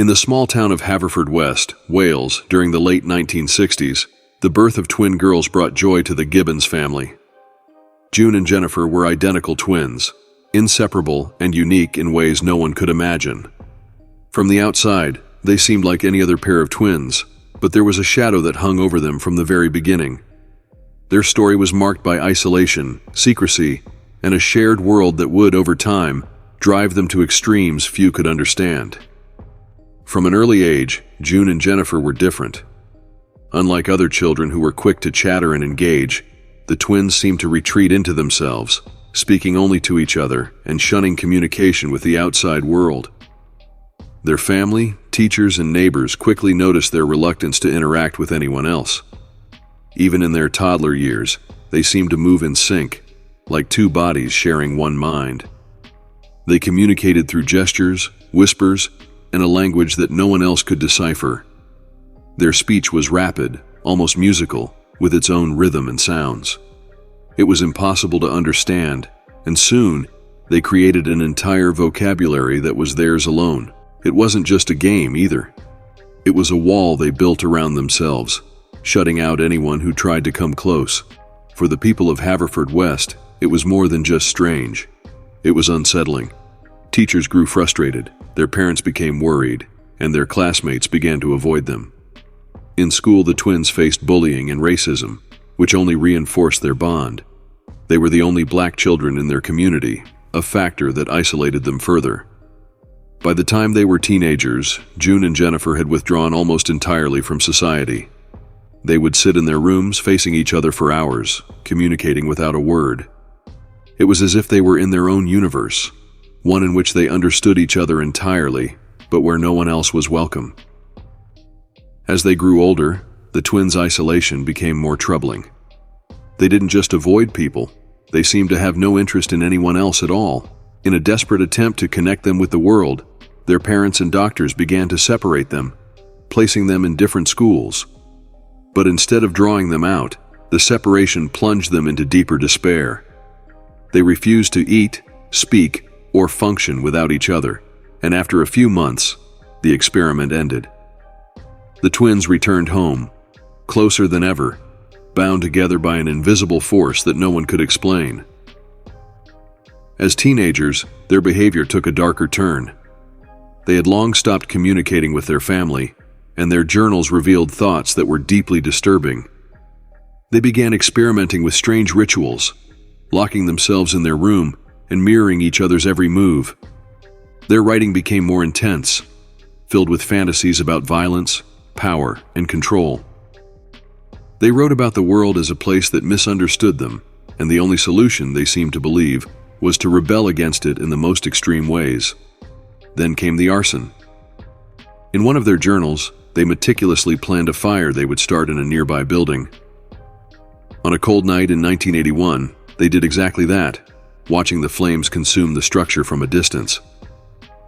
In the small town of Haverfordwest, Wales, during the late 1960s, the birth of twin girls brought joy to the Gibbons family. June and Jennifer were identical twins, inseparable and unique in ways no one could imagine. From the outside, they seemed like any other pair of twins, but there was a shadow that hung over them from the very beginning. Their story was marked by isolation, secrecy, and a shared world that would, over time, drive them to extremes few could understand. From an early age, June and Jennifer were different. Unlike other children who were quick to chatter and engage, the twins seemed to retreat into themselves, speaking only to each other and shunning communication with the outside world. Their family, teachers, and neighbors quickly noticed their reluctance to interact with anyone else. Even in their toddler years, they seemed to move in sync, like two bodies sharing one mind. They communicated through gestures, whispers, and a language that no one else could decipher. Their speech was rapid, almost musical, with its own rhythm and sounds. It was impossible to understand, and soon, they created an entire vocabulary that was theirs alone. It wasn't just a game either. It was a wall they built around themselves, shutting out anyone who tried to come close. For the people of Haverfordwest, it was more than just strange. It was unsettling. Teachers grew frustrated, their parents became worried, and their classmates began to avoid them. In school, the twins faced bullying and racism, which only reinforced their bond. They were the only black children in their community, a factor that isolated them further. By the time they were teenagers, June and Jennifer had withdrawn almost entirely from society. They would sit in their rooms facing each other for hours, communicating without a word. It was as if they were in their own universe, one in which they understood each other entirely, but where no one else was welcome. As they grew older, the twins' isolation became more troubling. They didn't just avoid people, they seemed to have no interest in anyone else at all. In a desperate attempt to connect them with the world, their parents and doctors began to separate them, placing them in different schools. But instead of drawing them out, the separation plunged them into deeper despair. They refused to eat, speak, or function without each other, and after a few months, the experiment ended. The twins returned home, closer than ever, bound together by an invisible force that no one could explain. As teenagers, their behavior took a darker turn. They had long stopped communicating with their family, and their journals revealed thoughts that were deeply disturbing. They began experimenting with strange rituals, locking themselves in their room and mirroring each other's every move. Their writing became more intense, filled with fantasies about violence, power, and control. They wrote about the world as a place that misunderstood them, and the only solution, they seemed to believe, was to rebel against it in the most extreme ways. Then came the arson. In one of their journals, they meticulously planned a fire they would start in a nearby building. On a cold night in 1981, they did exactly that, watching the flames consume the structure from a distance.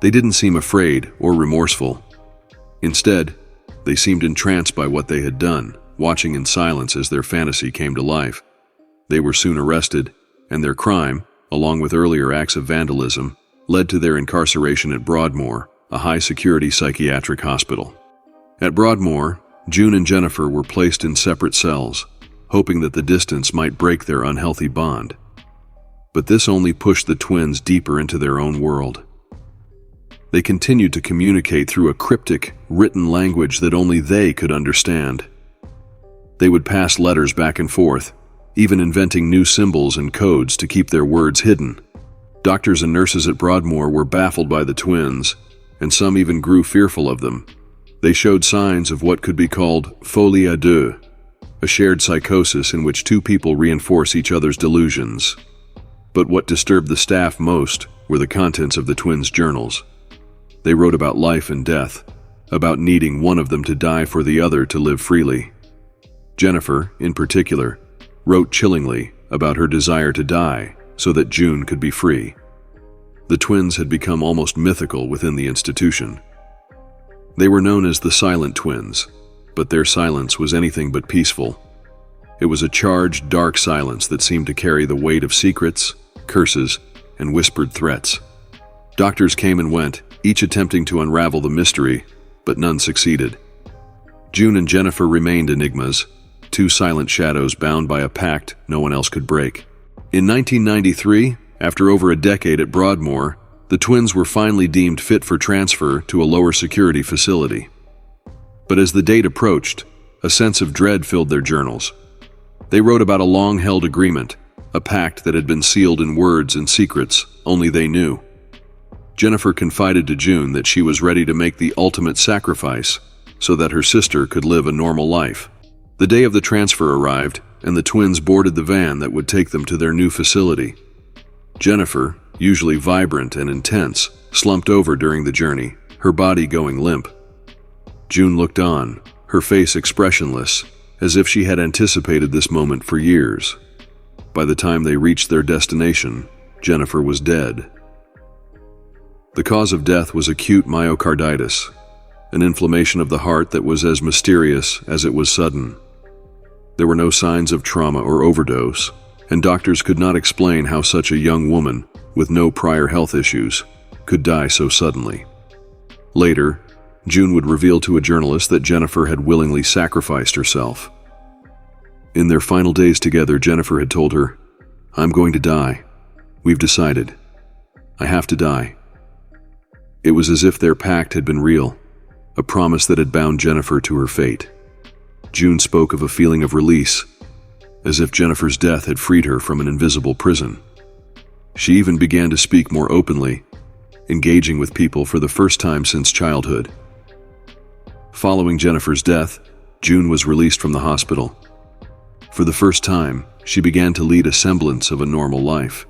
They didn't seem afraid or remorseful. Instead, they seemed entranced by what they had done, watching in silence as their fantasy came to life. They were soon arrested, and their crime, along with earlier acts of vandalism, led to their incarceration at Broadmoor, a high-security psychiatric hospital. At Broadmoor, June and Jennifer were placed in separate cells, hoping that the distance might break their unhealthy bond. But this only pushed the twins deeper into their own world. They continued to communicate through a cryptic, written language that only they could understand. They would pass letters back and forth, even inventing new symbols and codes to keep their words hidden. Doctors and nurses at Broadmoor were baffled by the twins, and some even grew fearful of them. They showed signs of what could be called folie à deux, a shared psychosis in which two people reinforce each other's delusions. But what disturbed the staff most were the contents of the twins' journals. They wrote about life and death, about needing one of them to die for the other to live freely. Jennifer, in particular, wrote chillingly about her desire to die so that June could be free. The twins had become almost mythical within the institution. They were known as the Silent Twins, but their silence was anything but peaceful. It was a charged, dark silence that seemed to carry the weight of secrets, curses, and whispered threats. Doctors came and went, each attempting to unravel the mystery, but none succeeded. June and Jennifer remained enigmas, two silent shadows bound by a pact no one else could break. In 1993, after over a decade at Broadmoor, the twins were finally deemed fit for transfer to a lower security facility. But as the date approached, a sense of dread filled their journals. They wrote about a long-held agreement, a pact that had been sealed in words and secrets only they knew. Jennifer confided to June that she was ready to make the ultimate sacrifice so that her sister could live a normal life. The day of the transfer arrived, and the twins boarded the van that would take them to their new facility. Jennifer, usually vibrant and intense, slumped over during the journey, her body going limp. June looked on, her face expressionless, as if she had anticipated this moment for years. By the time they reached their destination, Jennifer was dead. The cause of death was acute myocarditis, an inflammation of the heart that was as mysterious as it was sudden. There were no signs of trauma or overdose, and doctors could not explain how such a young woman, with no prior health issues, could die so suddenly. Later, June would reveal to a journalist that Jennifer had willingly sacrificed herself. In their final days together, Jennifer had told her, "I'm going to die. We've decided. I have to die." It was as if their pact had been real, a promise that had bound Jennifer to her fate. June spoke of a feeling of release, as if Jennifer's death had freed her from an invisible prison. She even began to speak more openly, engaging with people for the first time since childhood. Following Jennifer's death, June was released from the hospital. For the first time, she began to lead a semblance of a normal life.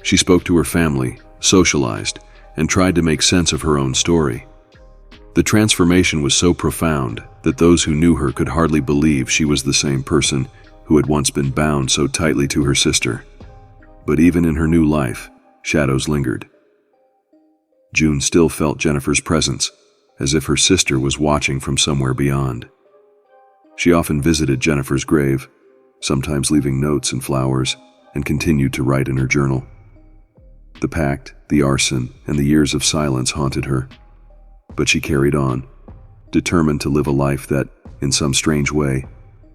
She spoke to her family, socialized, and tried to make sense of her own story. The transformation was so profound that those who knew her could hardly believe she was the same person who had once been bound so tightly to her sister. But even in her new life, shadows lingered. June still felt Jennifer's presence, as if her sister was watching from somewhere beyond. She often visited Jennifer's grave, sometimes leaving notes and flowers, and continued to write in her journal. The pact, the arson, and the years of silence haunted her. But she carried on, determined to live a life that, in some strange way,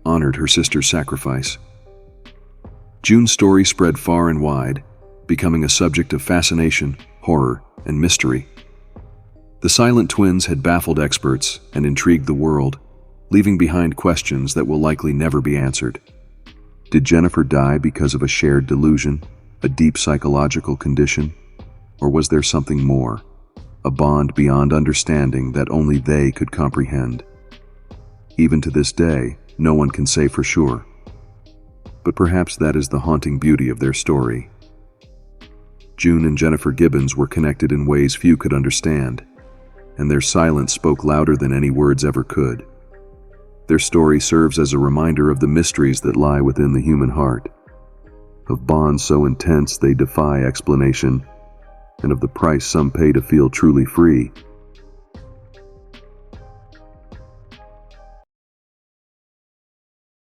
honored her sister's sacrifice. June's story spread far and wide, becoming a subject of fascination, horror, and mystery. The silent twins had baffled experts and intrigued the world, leaving behind questions that will likely never be answered. Did Jennifer die because of a shared delusion, a deep psychological condition, or was there something more? A bond beyond understanding that only they could comprehend. Even to this day, no one can say for sure. But perhaps that is the haunting beauty of their story. June and Jennifer Gibbons were connected in ways few could understand, and their silence spoke louder than any words ever could. Their story serves as a reminder of the mysteries that lie within the human heart, of bonds so intense they defy explanation, and of the price some pay to feel truly free.